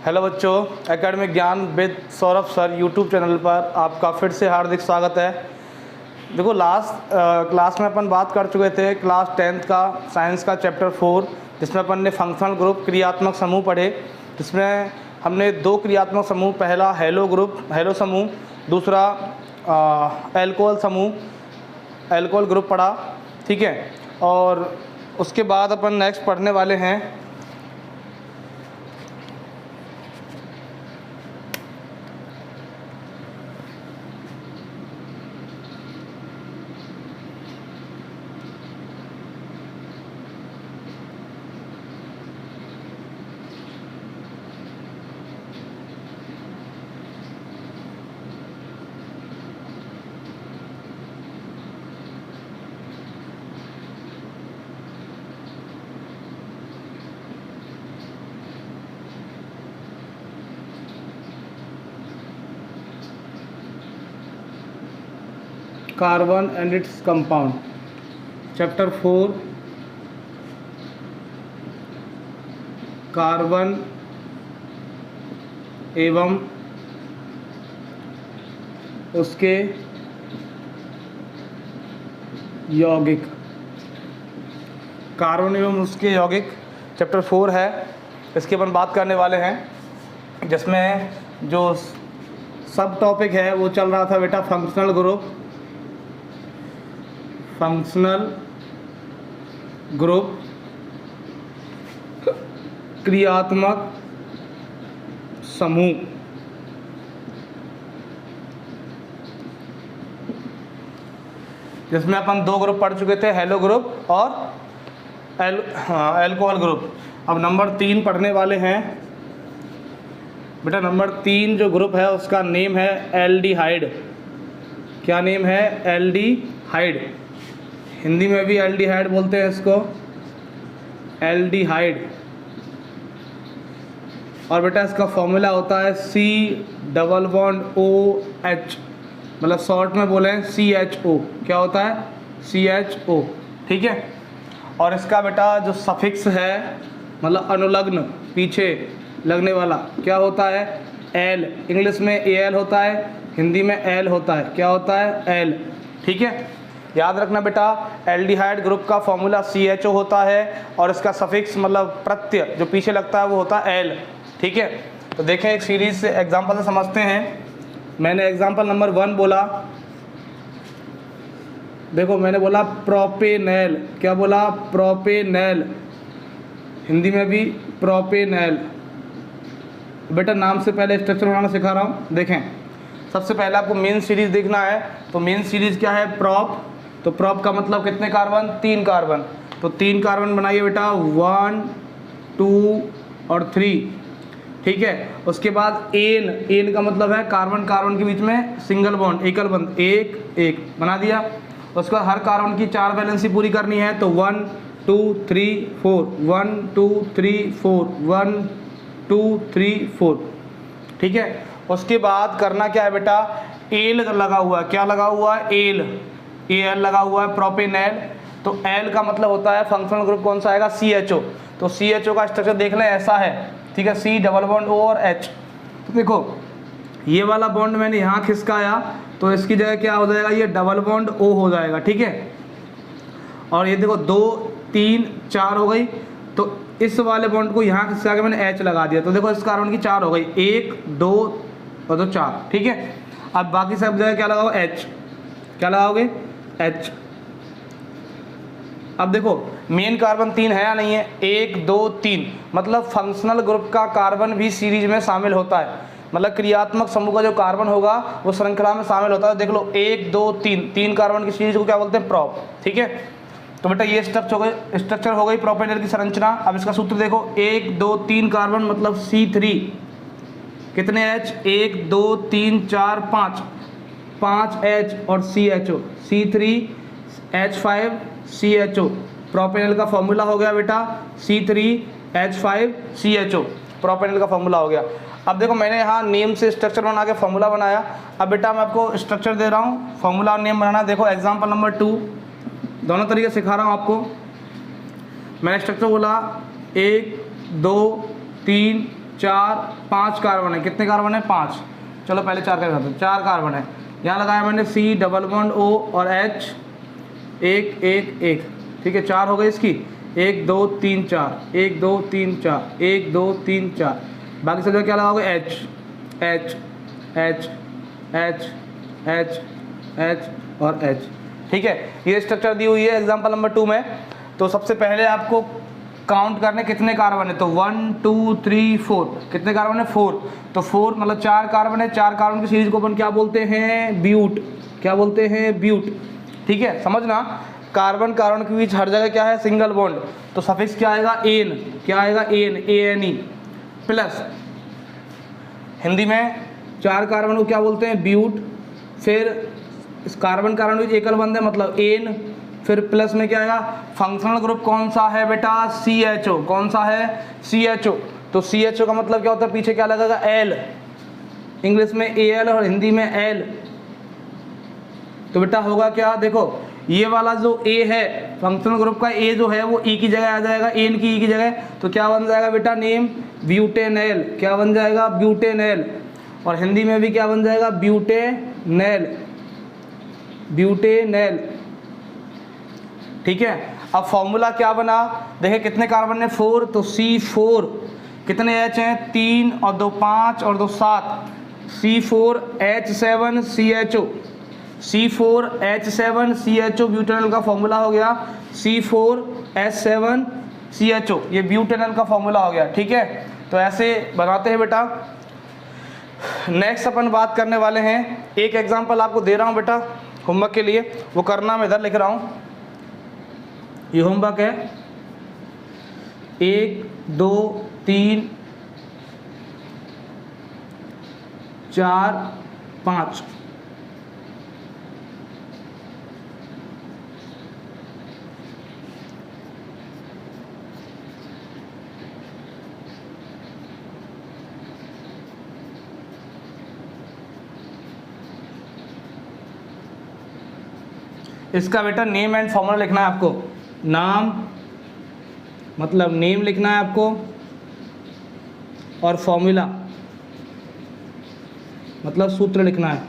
Hello बच्चों, academic ज्ञान with Saurabh sir YouTube channel पर आपका फिर से हार्दिक स्वागत है। देखो लास्ट क्लास में अपन बात कर चुके थे क्लास 10th का साइंस का चैप्टर 4, जिसमें अपन ने फंक्शनल ग्रुप क्रियात्मक समूह पढ़े। जिसमें हमने दो क्रियात्मक समूह, पहला हेलो समूह, दूसरा एल्कोहल समूह एल्कोहल ग्रुप पढ़ा। ठीक है, और उसके बाद अपन नेक्स्ट पढ़ने वाले हैं carbon and its compound, chapter 4 carbon एवं उसके यौगिक। कार्बन एवं उसके यौगिक चैप्टर 4 है, इसकी अपन बात करने वाले हैं। जिसमें जो सब टॉपिक है वो चल रहा था बेटा फंक्शनल ग्रुप क्रियात्मक समूह। जिसमें अपन दो ग्रुप पढ़ चुके थे, हेलो ग्रुप और एल्कोहल ग्रुप। अब नंबर 3 पढ़ने वाले हैं बेटा। नंबर 3 जो ग्रुप है उसका नेम है एल्डिहाइड। क्या नेम है? एल्डिहाइड। हिंदी में भी एल्डिहाइड बोलते हैं इसको, एल्डिहाइड। और बेटा इसका फॉर्मूला होता है COOH, मतलब शॉर्ट में बोले CHO। क्या होता है? CHO। ठीक है, और इसका बेटा जो सफिक्स है, मतलब अनुलग्न, पीछे लगने वाला, क्या होता है? L। इंग्लिश में AL होता है, हिंदी में L होता है। क्या होता है? L। ठीक है, याद रखना बेटा, एल्डिहाइड ग्रुप का फॉर्मूला CHO होता है और इसका सफिक्स मतलब प्रत्यय जो पीछे लगता है वो होता है L। ठीक है, तो देखें एक सीरीज से एग्जांपल से समझते हैं। मैंने एग्जांपल नंबर 1 बोला, देखो मैंने बोला प्रोपेनेल। क्या बोला? प्रोपेनेल। हिंदी में भी प्रोपेनेल। बेटा नाम से पहले स्ट्रक्चर बनाना सिखा रहा हूँ। देखें, सबसे पहले आपको मेन सीरीज देखना है। तो मेन सीरीज क्या है? प्रोप। तो प्रोप का मतलब कितने कार्बन? 3 कार्बन। तो 3 कार्बन बनाइए बेटा, 1 2 और 3। ठीक है, उसके बाद एन का मतलब है कार्बन कार्बन के बीच में सिंगल बॉन्ड, एकल बंध, एक बना दिया। उसके बाद हर कार्बन की 4 वैलेंसी पूरी करनी है। तो 1 2 3 4, 1 2 3 4, 1 2 3 4। ठीक है, उसके बाद करना क्या है बेटा? एल लगा हुआ है। क्या लगा हुआ है? एल लगा हुआ है, प्रोपेनेल। तो एल का मतलब होता है फंक्शनल ग्रुप कौन सा आएगा? CHO। तो CHO का स्ट्रक्चर देख लें, ऐसा है। ठीक है, C डबल बॉन्ड O और H। तो देखो ये वाला बॉन्ड मैंने यहाँ खिसकाया तो इसकी जगह क्या हो जाएगा? ये डबल बॉन्ड O हो जाएगा। ठीक है, और ये देखो 2 3 4 हो गई। तो इस वाले बॉन्ड को यहाँ खिसका के मैंने H लगा दिया। तो देखो इस कार्बन की 4 हो गई, 1 2 और 2 4। ठीक है, अब बाकी सब जगह क्या लगाओ? H। क्या लगाओगे? H। अब देखो मेन कार्बन 3 है या नहीं है? 1 2 3, मतलब फंक्शनल ग्रुप का कार्बन भी सीरीज में शामिल होता है। मतलब क्रियात्मक समूह का जो कार्बन होगा वो श्रृंखला में शामिल होता है। देख लो 1 2 3 कार्बन की सीरीज को क्या बोलते हैं? प्रोप। ठीक है, तो बेटा ये स्ट्रक्चर हो गई प्रोपेनेल की संरचना। अब इसका सूत्र देखो, 1 2 3 कार्बन मतलब C3। कितने H? 1 2 3 4 5 H और CHO, C3H5 CHO। प्रोपेनेल का फॉर्मूला हो गया बेटा C3H5 CHO। प्रोपेनेल का फॉर्मूला हो गया। अब देखो मैंने यहाँ नेम से स्ट्रक्चर बना के फॉर्मूला बनाया। अब बेटा मैं आपको स्ट्रक्चर दे रहा हूँ, फॉर्मूला और नेम बनाना। देखो एग्जांपल नंबर 2, दोनों तरीके सिखा रहा हूँ आपको। मैंने स्ट्रक्चर बोला 1 2 3 5 कार्बन है। कितने कार्बन है? 5। चलो पहले 4 का करते हैं। 4 कार्बन है। यहाँ लगाया मैंने C डबल बॉन्ड O और H 1 1 1। ठीक है, 4 हो गए इसकी। 1 2 3 4 1 2 3 4 1 2 3 4। बाकी सब जगह क्या लगाओगे? H H H H H H और H। ठीक है, ये स्ट्रक्चर दी हुई है एग्जाम्पल नंबर 2 में। तो सबसे पहले आपको काउंट करने कितने कार्बन है, तो 1 2 3 4। कितने कार्बन है? 4। तो 4 मतलब 4 कार्बन है। 4 कार्बन की सीरीज को अपन क्या बोलते हैं? ब्यूट। क्या बोलते हैं? ब्यूट। ठीक है, समझना, कार्बन कार्बन के बीच हर जगह क्या है? Single bond. तो सफिक्स क्या आएगा? एन। क्या आएगा? N, ANE plus. हिंदी में 4 कार्बन को क्या बोलते हैं? ब्यूट। फिर इस कार्बन कार्बन बीच एकल बंध है मतलब एन। फिर प्लस में क्या आएगा? फंक्शनल ग्रुप कौन सा है बेटा? CHO। कौन सा है? CHO। तो CHO का मतलब क्या होता है? पीछे क्या लगेगा? L। इंग्लिश में AL और हिंदी में L। तो बेटा होगा क्या? देखो, ये वाला जो A है फंक्शनल ग्रुप का, A जो है वो E की जगह आ जाएगा, एन की E की जगह। तो क्या बन जाएगा बेटा? Name butanal. क्या बन जाएगा? ब्यूटेनल। और हिंदी में भी क्या बन जाएगा? ब्यूटेनल। ब्यूटेनल। ठीक है, अब फॉर्मूला क्या बना? देखिए कितने कार्बन है? 4। तो C4। कितने H हैं? 3 और 2 5 और 2 7। C4H7 CHO। C4H7 CHO butanal का फॉर्मूला हो गया C4H7 CHO। ये ब्यूटेनल का फॉर्मूला हो गया। ठीक है, तो ऐसे बनाते हैं बेटा। नेक्स्ट अपन बात करने वाले हैं, एक एग्जांपल आपको दे रहा हूँ बेटा होमवर्क के लिए, वो करना मैं इधर लिख रहा हूँ। ये होमवर्क है 1 2 3 4 5। इसका बेटा नेम एंड फॉर्मूला लिखना है आपको। नाम मतलब नेम लिखना है आपको, और फॉर्मूला मतलब सूत्र लिखना है।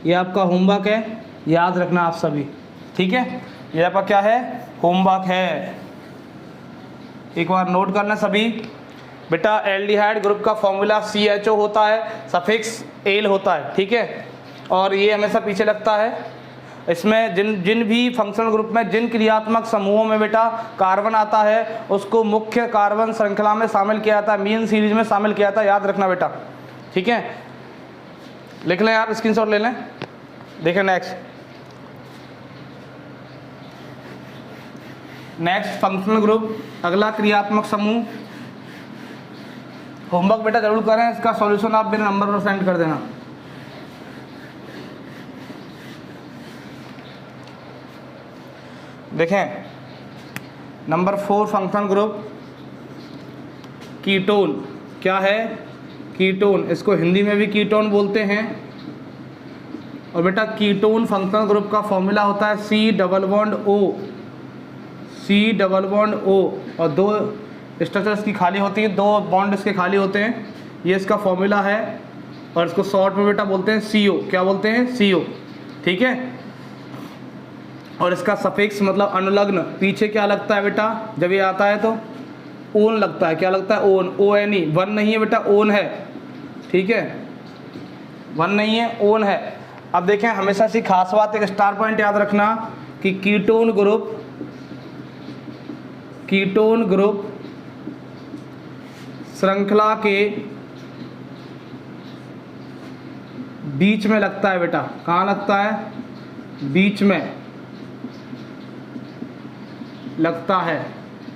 ये आपका होमवर्क है, याद रखना आप सभी। ठीक है, ये आपका क्या है? होमवर्क है। एक बार नोट करना सभी बेटा। एल्डिहाइड ग्रुप का फॉर्मूला CHO होता है, सफिक्स एल होता है। ठीक है, और ये हमेशा पीछे लगता है। इसमें जिन भी फंक्शनल ग्रुप में जिन क्रियात्मक समूहों में बेटा कार्बन आता है उसको मुख्य कार्बन श्रृंखला में शामिल किया जाता है, मेन सीरीज में शामिल किया जाता है। याद रखना बेटा। ठीक है, लिख लें आप, स्क्रीनशॉट ले लें। देखें नेक्स्ट फंक्शनल ग्रुप, अगला क्रियात्मक समूह। होमवर्क बेटा जरूर करें, इसका सॉल्यूशन आप मेरे नंबर पर सेंड कर देना। देखें नंबर 4 फंक्शनल ग्रुप कीटोन। क्या है? कीटोन। इसको हिंदी में भी कीटोन बोलते हैं। और बेटा कीटोन फंक्शनल ग्रुप का फॉर्मूला होता है C double bond O। C double bond O और 2 स्ट्रक्चर्स की खाली होती है, 2 बॉन्ड इसके खाली होते हैं। ये इसका फॉर्मूला है, और इसको शॉर्ट में बेटा बोलते हैं CO। क्या बोलते हैं? CO। ठीक है, और इसका सफिक्स मतलब अनुलग्न, पीछे क्या लगता है बेटा जब ये आता है? तो ओन लगता है। क्या लगता है? ओन। ONE। 1 नहीं है बेटा, ओन है। ठीक है, 1 नहीं है, ओन है। अब देखें, हमेशा से खास बात, एक स्टार पॉइंट याद रखना कि कीटोन ग्रुप श्रृंखला के बीच में लगता है बेटा। कहाँ लगता है? बीच में लगता है।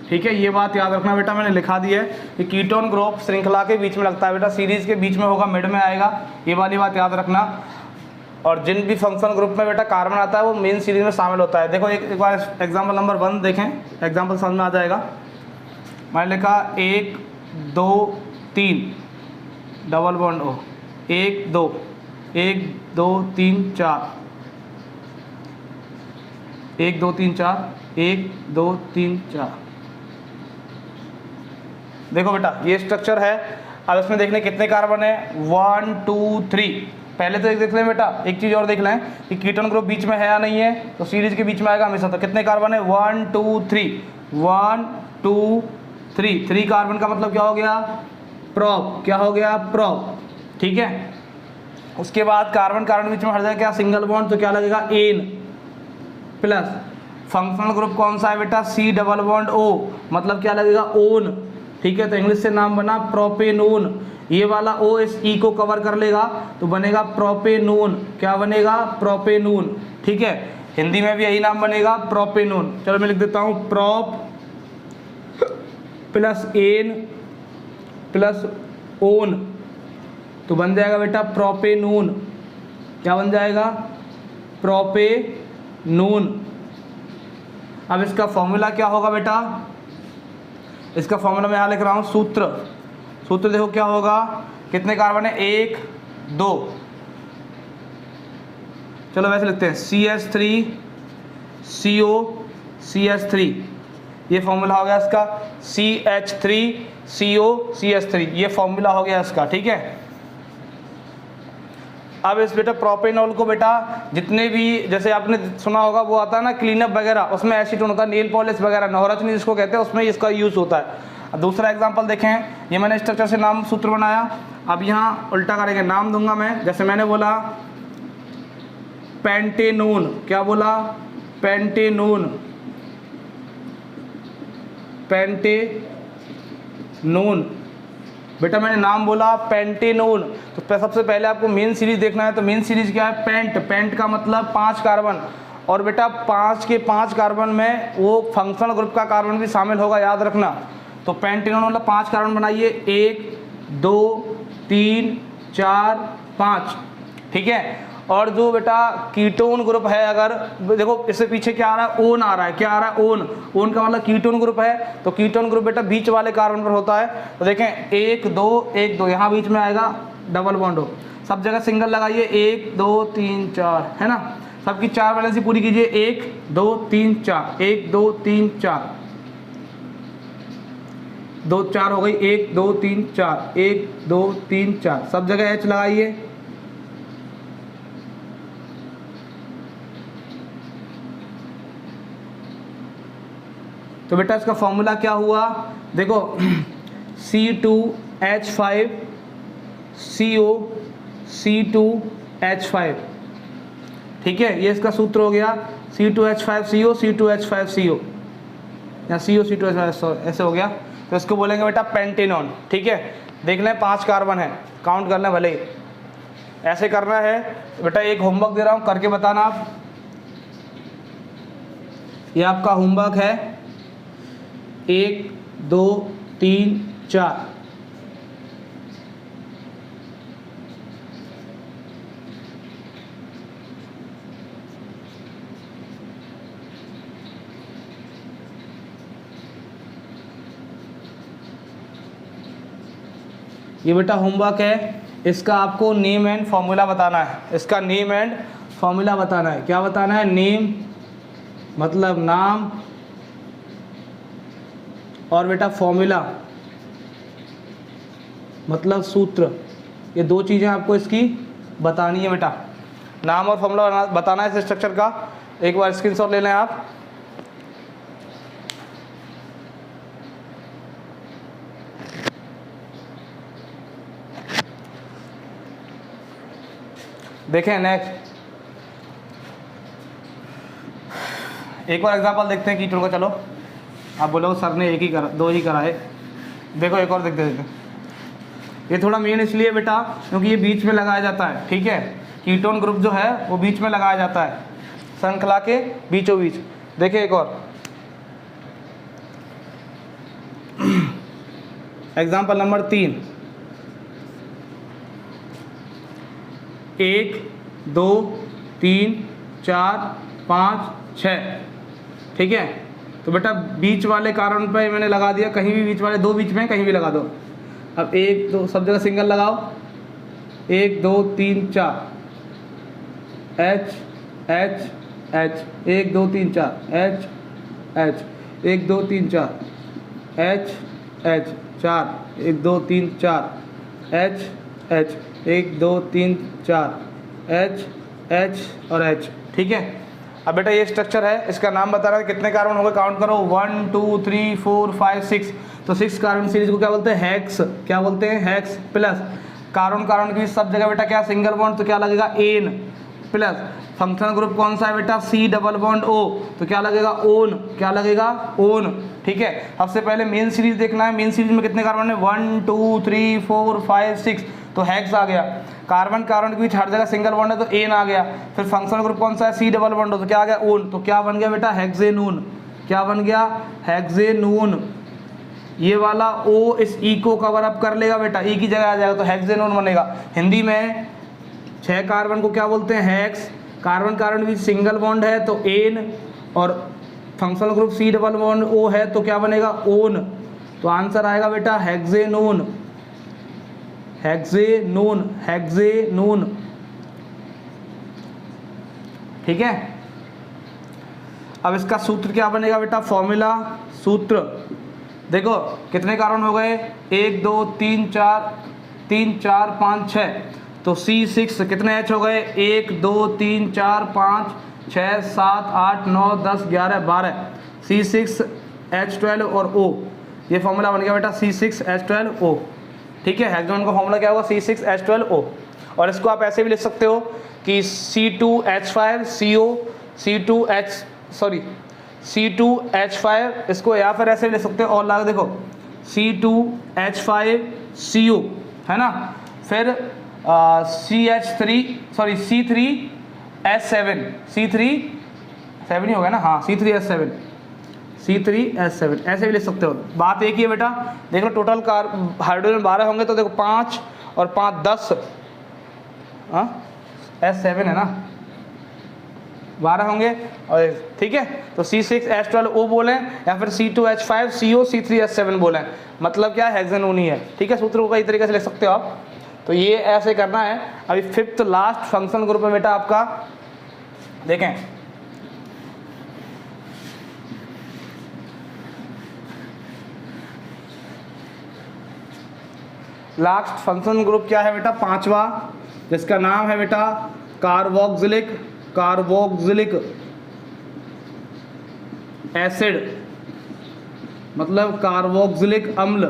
ठीक है, ये बात याद रखना बेटा, मैंने लिखा दी है कि कीटोन ग्रुप श्रृंखला के बीच में लगता है बेटा, सीरीज के बीच में होगा, मिड में आएगा। ये वाली बात याद रखना। और जिन भी फंक्शन ग्रुप में बेटा कार्बन आता है वो मेन सीरीज में शामिल होता है। देखो एक बार एग्जाम्पल नंबर 1 देखें, एग्जाम्पल समझ में आ जाएगा। मैंने लिखा 1 2 3 डबल बॉन्ड O। 1 2 1 2 3 4 1 2 3 4 1 2 3 4। देखो बेटा ये स्ट्रक्चर है। अब इसमें देखने कितने कार्बन है, 1 2 3। पहले तो एक देख लें बेटा, एक चीज़ और देख लें कि कीटोन ग्रुप बीच में है या नहीं है, तो सीरीज के बीच में आएगा हमेशा। तो कितने कार्बन है, 1 2 3, 1 2 3। 3 कार्बन का मतलब क्या हो गया, प्रोप। क्या हो गया, प्रोप। ठीक है। उसके बाद कार्बन कार्बन बीच में हट जाए क्या, सिंगल बॉन्ड, तो क्या लगेगा, एन प्लस। फंक्शनल ग्रुप कौन सा है बेटा, सी डबल बॉन्ड ओ, मतलब क्या लगेगा, ओन। ठीक है, तो इंग्लिश से नाम बना प्रोपेनोन। ये वाला ओ इस ई को कवर कर लेगा तो बनेगा प्रोपेनोन। क्या बनेगा, प्रोपेनोन। ठीक है, हिंदी में भी यही नाम बनेगा, प्रोपेनोन। चलो मैं लिख देता हूँ, prop plus an plus one, तो बन जाएगा बेटा प्रोपेनोन। क्या बन जाएगा, प्रोपेनोन। अब इसका फॉर्मूला क्या होगा बेटा, इसका फॉर्मूला मैं यहाँ लिख रहा हूँ, सूत्र। सूत्र देखो क्या होगा, कितने कार्बन है, 1 2। चलो वैसे लिखते हैं, CH3 CO CH3, ये फॉर्मूला हो गया इसका, CH3 CO CH3, ये फॉर्मूला हो गया इसका। ठीक है। अब इस बेटा प्रोपेनॉल को बेटा जितने भी, जैसे आपने सुना होगा वो आता है ना क्लीनअप वगैरह, उसमें एसीटोन होता है, नेल पॉलिश वगैरह, नवरत्न जिसको कहते हैं, उसमें इसका यूज़ होता है। अब दूसरा एग्जांपल देखें, ये मैंने स्ट्रक्चर से नाम सूत्र बनाया, अब यहाँ उल्टा करेंगे, नाम दूंगा मैं, जैसे मैंने बोला पेंटेनोन। क्या बोला, पेंटेनोन, पेंटेनोन। बेटा मैंने नाम बोला पेंटेनोन, तो सबसे पहले आपको मेन सीरीज देखना है। तो मेन सीरीज क्या है, पेंट। पेंट का मतलब 5 कार्बन, और बेटा 5 के 5 कार्बन में वो फंक्शनल ग्रुप का कार्बन भी शामिल होगा, याद रखना। तो पेंटेनोन मतलब 5 कार्बन बनाइए, 1 2 3 4 5। ठीक है। और जो बेटा कीटोन ग्रुप है, अगर देखो इससे पीछे क्या आ रहा है, ओन आ रहा है। क्या आ रहा है, ओन। ओन का मतलब कीटोन ग्रुप है, तो कीटोन ग्रुप बेटा बीच वाले कार्बन पर होता है। तो देखें 1 2 1 2, यहाँ बीच में आएगा डबल बॉन्ड हो। सब जगह सिंगल लगाइए, 1 2 3 4, है ना। सबकी 4 वैलेंसी पूरी कीजिए, 1 2 3 4, 1 2 3 4, 2 4 हो गई, 1 2 3 4, 1 2 3 4, सब जगह H लगाइए। तो बेटा इसका फॉर्मूला क्या हुआ, देखो C2H5 CO C2H5। ठीक है, ये इसका सूत्र हो गया, C2H5 CO C2H5 CO, या CO C2H5 ऐसे हो गया। तो इसको बोलेंगे बेटा पेंटेनोन। ठीक है, देख लें 5 कार्बन है, काउंट कर लें, भले ही ऐसे करना है। बेटा एक होमवर्क दे रहा हूँ, करके बताना आप। ये आपका होमवर्क है, 1 2 3 4। ये बेटा होमवर्क है, इसका आपको नेम एंड फॉर्मूला बताना है। इसका नेम एंड फॉर्मूला बताना है। क्या बताना है, नेम मतलब नाम, और बेटा फॉर्मूला मतलब सूत्र। ये 2 चीज़ें आपको इसकी बतानी है बेटा, नाम और फॉर्मूला बताना है इस स्ट्रक्चर का। एक बार स्क्रीनशॉट ले लें आप। देखें नेक्स्ट, एक और एग्जांपल देखते हैं कीटोन का। चलो आप बोलो सर ने एक ही करा, 2 ही कराए। देखो एक और देखते हैं। ये थोड़ा मेन इसलिए बेटा क्योंकि ये बीच में लगाया जाता है। ठीक है, कीटोन ग्रुप जो है वो बीच में लगाया जाता है, श्रृंखला के बीचों बीच। देखिए एक और एग्जाम्पल नंबर 3, 1 2 3 4 5 6। ठीक है, तो बेटा बीच वाले कार्बन पे मैंने लगा दिया, कहीं भी बीच वाले 2 बीच में कहीं भी लगा दो। अब 1 2 सब जगह सिंगल लगाओ, 1 2 3 4 H H H, 1 2 3 4 H H, 1 2 3 4 H H, 4 1 2 3 4 H H, 1 2 3 4 H H और H, ठीक है। अब बेटा ये स्ट्रक्चर है, इसका नाम बता रहा है कितने कार्बन हो गए, काउंट करो 1 2 3 4 5 6। तो 6 कार्बन सीरीज को क्या बोलते हैं, हेक्स। क्या बोलते हैं, हेक्स। प्लस कार्बन कार्बन की सब जगह बेटा क्या, सिंगल बॉन्ड, तो क्या लगेगा एन। प्लस फंक्शनल ग्रुप कौन सा है बेटा, सी डबल बॉन्ड ओ, तो क्या लगेगा ओन। क्या लगेगा, ओन, ठीक है। सबसे पहले मेन सीरीज देखना है, मेन सीरीज में कितने कार्बन है, 1 2 3 4 5 6, तो हेक्स आ गया। कार्बन कार्बन के बीच हर जगह सिंगल बॉन्ड है तो एन आ गया। फिर फंक्शनल ग्रुप कौन सा है, सी डबल बॉन्ड, तो क्या आ गया, ओन। तो क्या बन गया बेटा, हेक्सेनून। क्या बन गया, हेक्सेनून। ये वाला ओ इस ई को कवर अप कर लेगा बेटा, ई की जगह आ जाएगा तो हेक्सेनोन बनेगा। हिंदी में 6 कार्बन को क्या बोलते हैं, हेक्स। कार्बन कार्बन भी सिंगल बॉन्ड है तो एन, और functional group C double bond O है तो क्या बनेगा, ओन। तो आंसर आएगा बेटा हेक्सेनोन। हेक्सेनोन, हेक्सेनोन, ठीक है। अब इसका सूत्र क्या बनेगा बेटा, फॉर्मूला, सूत्र देखो कितने कार्बन हो गए, 1 2 3 4 5 6, तो C6 कितने H हो गए, 1 2 3 4 5 6 7 8 9 10 11 12, C6H12 और O, ये फॉर्मूला बन गया बेटा C6H12O, ठीक है। हेक्सेनोन का फॉर्मूला क्या होगा, C6H12O। और इसको आप ऐसे भी लिख सकते हो कि C2H5CO, C2H5, इसको या फिर ऐसे भी लिख सकते हो और लगा देखो C2H5CO, है ना। फिर C3H7, C3H7 ही होगा ना, हाँ C3H7, ऐसे भी लिख सकते हो। बात एक ही है बेटा, देख लो टोटल हाइड्रोजन 12 होंगे तो देखो 5 और 5 10, हाँ H7 है ना, 12 होंगे और ठीक है। तो C6H12O बोलें या फिर C2H5CO, C3H7 बोलें, मतलब क्या, हेक्सेनोन ही है, ठीक है। सूत्र को कई तरीके से लिख सकते हो आप, तो ये ऐसे करना है। अभी फिफ्थ लास्ट फंक्शनल ग्रुप में बेटा आपका देखें, लास्ट फंक्शनल ग्रुप क्या है बेटा, 5वां, जिसका नाम है बेटा कार्बोक्सिलिक एसिड, मतलब कार्बोक्सिलिक अम्ल।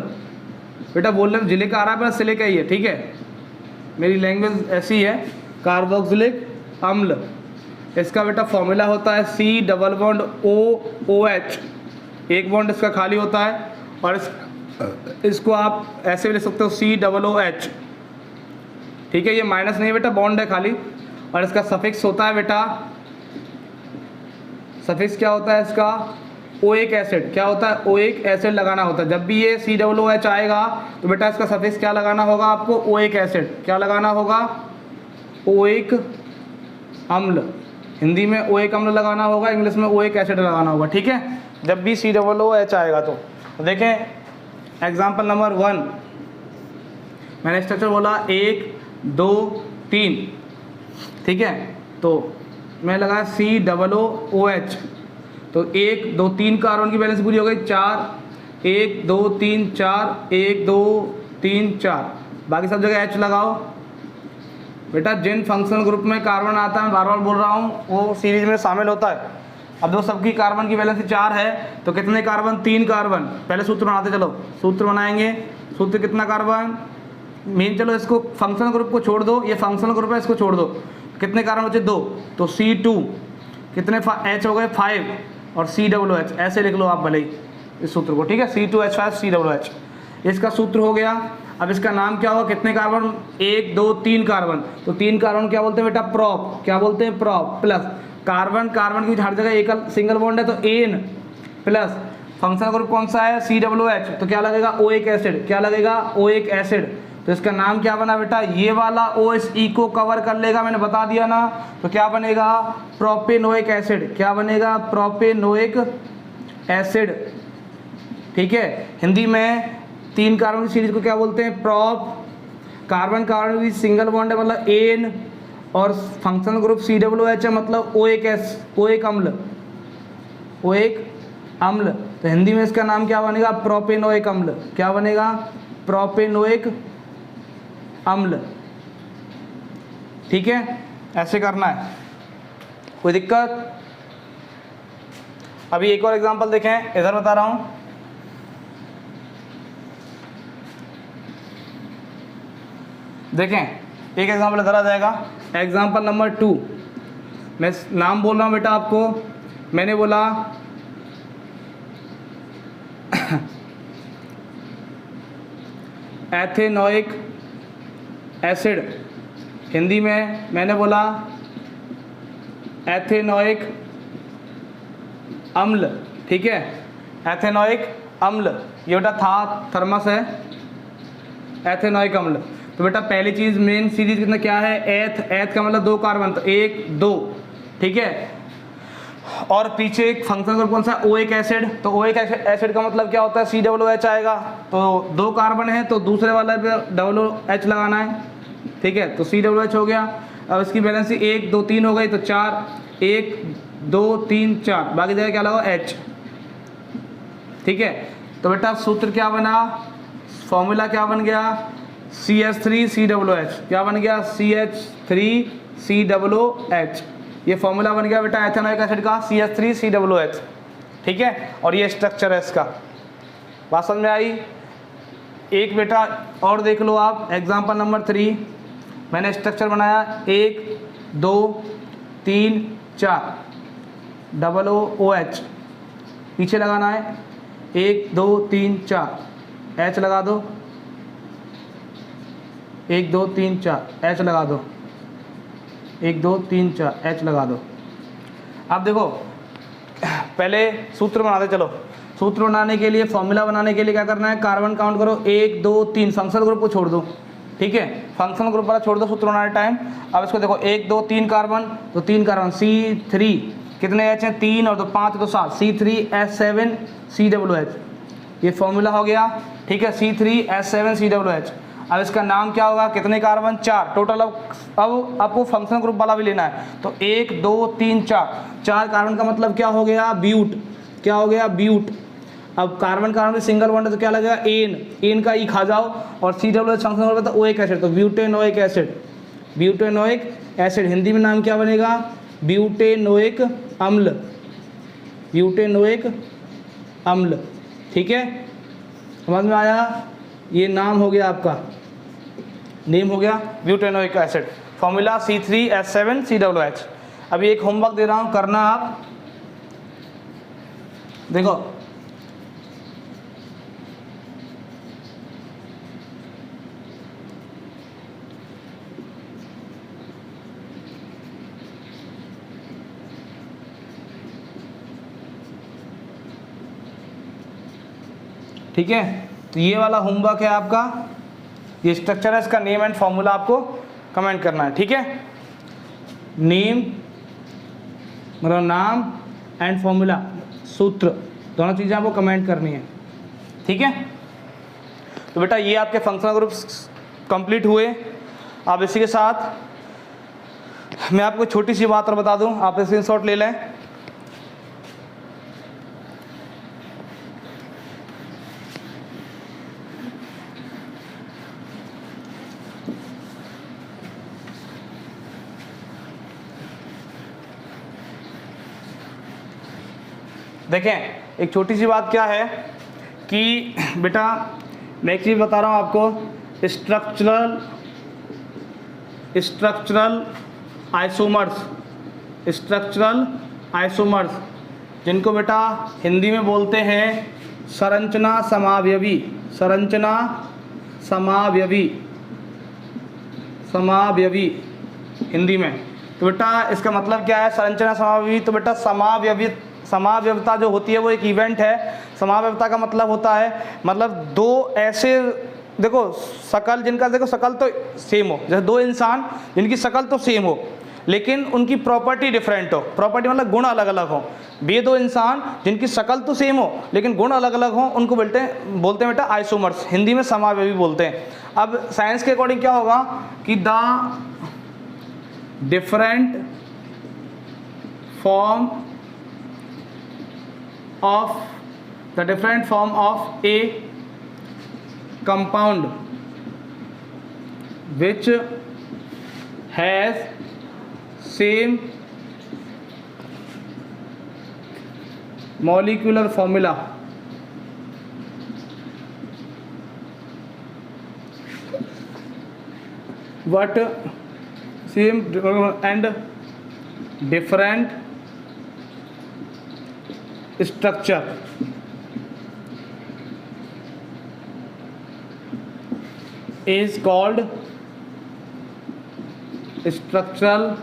बेटा बोलने में जिलिक आ रहा है पर सिलिक ही है, ठीक है, मेरी लैंग्वेज ऐसी है। कार्बोक्सिलिक अम्ल, इसका बेटा फॉर्मूला होता है C डबल बॉन्ड OH, एक बॉन्ड इसका खाली होता है, और इसको आप ऐसे भी लिख सकते हो COOH, ठीक है। ये माइनस नहीं है बेटा, बॉन्ड है खाली, और इसका सफिक्स होता है बेटा, सफिक्स क्या होता है इसका, ओइक एसिड। क्या होता है, ओइक एसिड लगाना होता है। जब भी ये COOH आएगा तो बेटा इसका सफिक्स क्या लगाना होगा आपको, ओइक एसिड। क्या लगाना होगा, ओइक अम्ल। हिंदी में ओइक अम्ल लगाना होगा, इंग्लिश में ओइक एसिड लगाना होगा, ठीक है, जब भी COOH आएगा। तो देखें एग्जाम्पल नंबर 1, मैंने स्ट्रक्चर बोला 1 2 3, ठीक है। तो मैं लगा COOH, तो 1 2 3 कार्बन की बैलेंस पूरी हो गई, 4 1 2 3 4 1 2 3 4, बाकी सब जगह H लगाओ। बेटा जिन फंक्शनल ग्रुप में कार्बन आता है, मैं बार बार बोल रहा हूँ, वो सीरीज में शामिल होता है। अब दो सबकी कार्बन की वैलेंसी 4 है तो कितने कार्बन, 3 कार्बन। पहले सूत्र बनाते चलो, सूत्र बनाएंगे। सूत्र कितना कार्बन, मेन चलो इसको फंक्शनल ग्रुप को छोड़ दो, ये फंक्शनल ग्रुप है इसको छोड़ दो, कितने कार्बन बचे, 2, तो C2 कितने H हो गए 5, और COOH ऐसे लिख लो आप भले ही इस सूत्र को, ठीक है, C2H5 COOH, इसका सूत्र हो गया। अब इसका नाम क्या होगा, कितने कार्बन, 1 2 3 कार्बन, तो 3 कार्बन क्या बोलते हैं बेटा, प्रॉप। क्या बोलते हैं, प्रॉप। प्लस कार्बन कार्बन की हर जगह एक सिंगल बॉन्ड है तो एन, प्लस फंक्शनल ग्रुप कौन सा है, COOH, तो क्या लगेगा, ओइक एसिड। क्या लगेगा, ओइक एसिड। तो इसका नाम क्या बना बेटा, ये वाला O इस E को कवर कर लेगा, मैंने बता दिया ना, तो क्या बनेगा, प्रोपेनोइक एसिड। क्या बनेगा, प्रोपेनोइक एसिड, ठीक है। हिंदी में 3 कार्बन की सीरीज को क्या बोलते हैं, प्रॉप। कार्बन कार्बन की सिंगल बॉन्ड है मतलब एन, और फंक्शनल ग्रुप COOH है मतलब ओइक अम्ल, ओइक अम्ल। तो हिंदी में इसका नाम क्या बनेगा, प्रोपेनोइक अम्ल। क्या बनेगा, प्रोपेनोइक अम्ल। ठीक है, ऐसे करना है, कोई दिक्कत? अभी एक और एग्जांपल देखें, इधर बता रहा हूं। देखें, एक एग्जांपल इधर आ जाएगा, एग्जांपल नंबर 2। मैं नाम बोल रहा हूं बेटा आपको, मैंने बोला एथेनोइक एसिड, हिंदी में मैंने बोला एथेनोइक अम्ल। ठीक है, एथेनोइक अम्ल, ये बेटा था थर्मस है, एथेनोइक अम्ल। तो बेटा पहली चीज़ मेन सीरीज कितना क्या है, एथ का मतलब 2 कार्बन, तो 1 2। ठीक है, और पीछे एक फंक्शन ग्रुप कौन सा, ओइक एसिड। तो ओइक एसिड का मतलब क्या होता है, COOH आएगा। तो 2 कार्बन है तो दूसरे वाला पे OH लगाना है। ठीक है, तो COOH हो गया। अब इसकी वैलेंसी 1 2 3 हो गई, तो 4, 1 2 3 4, बाकी जगह क्या लगा, H। ठीक है, तो बेटा सूत्र क्या बना, फॉर्मूला क्या बन गया, CH3COOH। क्या बन गया, CH3COOH। ये फॉर्मूला बन गया बेटा एथेनोइक एसिड का, CH3COOH। ठीक है, और ये स्ट्रक्चर है इसका। बात समझ में आई? एक बेटा और देख लो आप, एग्जांपल नंबर 3। मैंने स्ट्रक्चर बनाया 1 2 3 4 OOH, पीछे लगाना है 1 2 3 4, H लगा दो, 1 2 3 4, H लगा दो, 1 2 3 4, H लगा दो। अब देखो, पहले सूत्र बनाते चलो। सूत्र बनाने के लिए, फॉर्मूला बनाने के लिए क्या करना है, कार्बन काउंट करो 1 2 3, फंक्शनल ग्रुप को छोड़ दो। ठीक है, फंक्शनल ग्रुप वाला छोड़ दो सूत्र बनाने टाइम। अब इसको देखो 1 2 3 कार्बन, तो 3 कार्बन, C3 कितने H हैं, 3 और 2 5 तो 7, C3H7COOH। ये फॉर्मूला हो गया। ठीक है, C3H7COOH। अब इसका नाम क्या होगा, कितने कार्बन, 4 टोटल। अब आपको फंक्शनल ग्रुप वाला भी लेना है, तो 1 2 3 4 कार्बन का मतलब क्या हो गया, ब्यूट। क्या हो गया, ब्यूट। अब कार्बन कार्बन सिंगल बॉन्ड है तो क्या लगेगा, एन का ई खा जाओ, और COOH फंक्शनल ग्रुप है तो ओइक एसिड, तो butanoic acid. Butanoic acid Hindi में नाम क्या बनेगा, ब्यूटेनोइक अम्ल। ब्यूटेनोइक अम्ल। ठीक है, समझ में आया? ये नाम हो गया आपका, नेम हो गया ब्यूटेनोइक एसिड। Formula C3H7COOH। अभी एक होमवर्क दे रहा हूँ, करना आप। देखो, ठीक है, तो ये वाला होमवर्क है आपका। ये स्ट्रक्चर है, इसका नेम एंड फॉर्मूला आपको कमेंट करना है। ठीक है, नेम मतलब नाम एंड फॉर्मूला, सूत्र, दोनों चीज़ें आपको कमेंट करनी है। ठीक है, तो बेटा ये आपके फंक्शनल ग्रुप्स कंप्लीट हुए। अब इसी के साथ मैं आपको छोटी सी बात और बता दूं, आप स्क्रीनशॉट ले लें। देखें, एक छोटी सी बात क्या है कि बेटा मैं एक चीज़ बता रहा हूँ आपको, स्ट्रक्चरल आइसोमर्स, जिनको बेटा हिंदी में बोलते हैं संरचना समावयवी हिंदी में। तो बेटा इसका मतलब क्या है, संरचना समावयवी। तो बेटा समावयवता जो होती है वो एक इवेंट है। समावयवता का मतलब होता है, मतलब दो ऐसे, देखो शकल, जिनका देखो शकल तो सेम हो, जैसे 2 इंसान जिनकी शकल तो सेम हो लेकिन उनकी प्रॉपर्टी डिफरेंट हो। प्रॉपर्टी मतलब गुण अलग अलग हो। ये 2 इंसान जिनकी शकल तो सेम हो लेकिन गुण अलग अलग हो, उनको बोलते हैं बेटा आइसोमर्स, हिंदी में समावयवी बोलते हैं। अब साइंस के अकॉर्डिंग क्या होगा कि the different form of A compound which has same molecular formula but same and different structure is called structural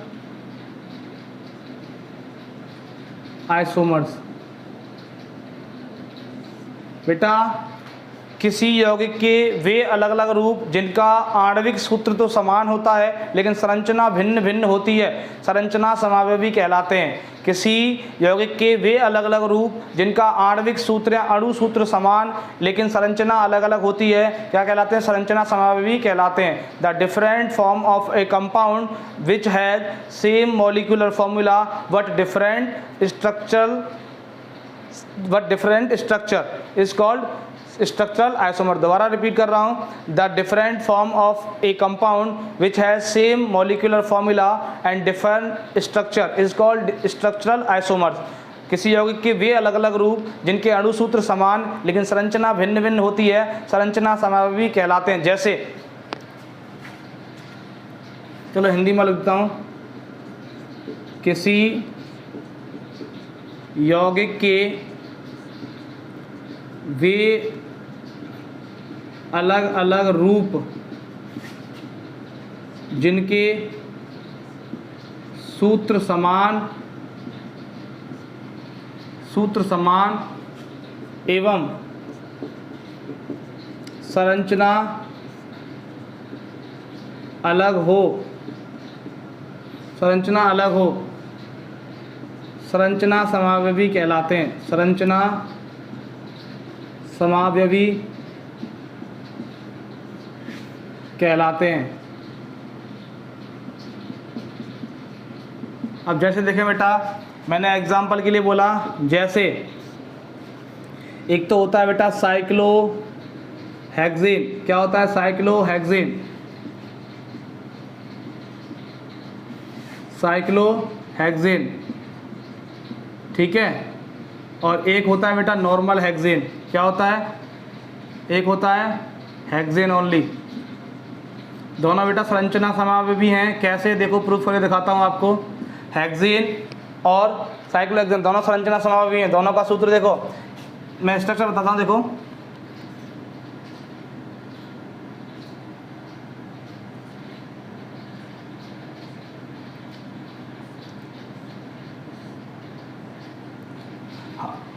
isomers। बेटा किसी यौगिक के वे अलग अलग रूप जिनका आणविक सूत्र तो समान होता है लेकिन संरचना भिन्न भिन्न होती है, संरचना समावयवी कहलाते हैं। किसी यौगिक के वे अलग अलग रूप जिनका आणविक सूत्र या अणु सूत्र समान लेकिन संरचना अलग अलग होती है, क्या कहलाते हैं? संरचना समावयवी कहलाते हैं। The different form of A compound which has same molecular formula but different structure is called structural isomer. दोबारा रिपीट कर रहा हूँ, the different form of A compound which has same molecular formula and different structure is called structural isomers. किसी यौगिक के वे अलग अलग रूप जिनके अणु सूत्र समान लेकिन संरचना भिन्न भिन्न होती है, संरचना समावयवी कहलाते हैं। जैसे, चलो हिंदी में लिखता हूँ, किसी यौगिक के वे अलग अलग रूप जिनके सूत्र समान एवं संरचना अलग हो, संरचना समावयवी कहलाते हैं। संरचना समावयवी कहलाते हैं। अब जैसे देखें बेटा, मैंने एग्जाम्पल के लिए बोला, जैसे एक तो होता है बेटा साइक्लोहेक्सेन। क्या होता है? साइक्लोहेक्सेन, ठीक है। और एक होता है बेटा नॉर्मल हेक्सेन। क्या होता है? एक होता है हेक्सेन ओनली। दोनों बेटा संरचना समावयवी हैं। कैसे? देखो प्रूफ करके दिखाता हूँ आपको। हेक्सेन और साइक्लोहेक्सेन दोनों संरचना समावयवी हैं। दोनों का सूत्र देखो, मैं स्ट्रक्चर बताता हूँ। देखो,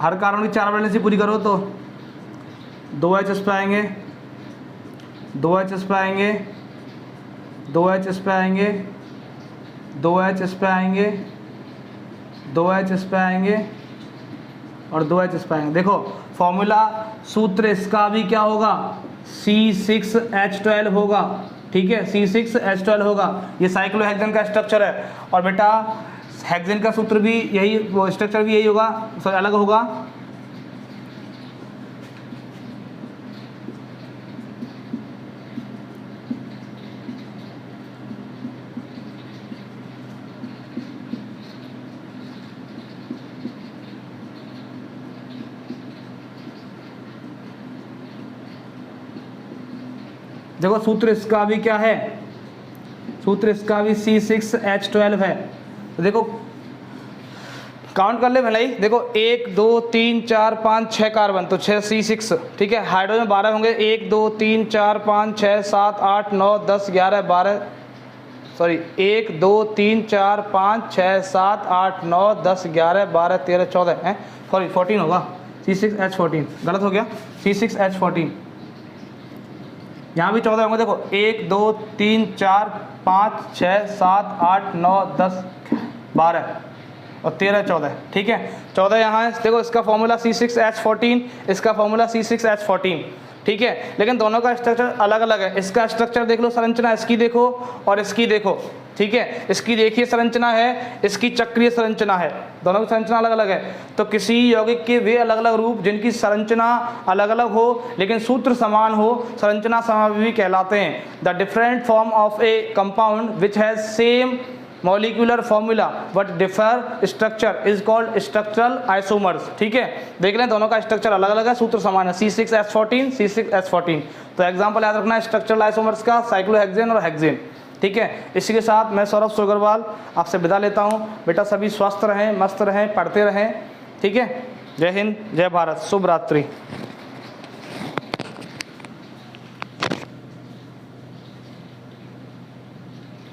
हर कार्बन की 4 वैलेंसी पूरी करो तो 2H इस पे आएंगे, 2H इस पे आएंगे, 2H इस पे आएंगे, 2H इस पे आएंगे, 2H इस पे आएंगे और 2H इस पे आएंगे। देखो फॉर्मूला सूत्र इसका भी क्या होगा? C6H12 होगा, ठीक है, C6H12 होगा। ये साइक्लोहेक्सेन का स्ट्रक्चर है। और बेटा हेक्सेन का सूत्र भी यही, वो स्ट्रक्चर भी यही होगा, सॉरी अलग होगा। देखो सूत्र इसका भी क्या है? सूत्र इसका भी C6H12 है। तो देखो काउंट कर ले भलाई। देखो 1 2 3 4 5 6 कार्बन, तो 6 C6, ठीक है। हाइड्रोजन 12 होंगे, 1 2 3 4 5 6 7 8 9 10 11 12, सॉरी 1 2 3 4 5 6 7 8 9 10 11 12 13 14 है, सॉरी 14 होगा। C6H14 गलत हो गया, C6H14। यहाँ भी 14 होंगे। देखो 1 2 3 4 5 6 7 8 9 10 12, और 13 14, ठीक है। 14 यहाँ है, देखो इसका फॉर्मूला C6H14, इसका फॉर्मूला C6H14, ठीक है। लेकिन दोनों का स्ट्रक्चर अलग अलग है। इसका स्ट्रक्चर देख लो, संरचना इसकी देखो और इसकी देखो, ठीक है। इसकी देखिए संरचना है, इसकी चक्रीय संरचना है, दोनों की संरचना अलग अलग है। तो किसी यौगिक के वे अलग अलग रूप जिनकी संरचना अलग अलग हो लेकिन सूत्र समान हो, संरचना समावयवी कहलाते हैं। The different form of A compound which has same molecular formula but differ structure is called structural isomers, ठीक है। देख लें दोनों का स्ट्रक्चर अलग अलग है, सूत्र समान है, C6H14 C6H14। तो एग्जांपल याद रखना है स्ट्रक्चरल आइसोमर्स का, साइक्लोहेक्सेन और हेक्सेन, ठीक है। इसी के साथ मैं सौरभ सोगरवाल आपसे विदा लेता हूँ। बेटा सभी स्वस्थ रहें, मस्त रहें, पढ़ते रहें, ठीक है। जय हिंद, जय भारत, शुभ रात्रि।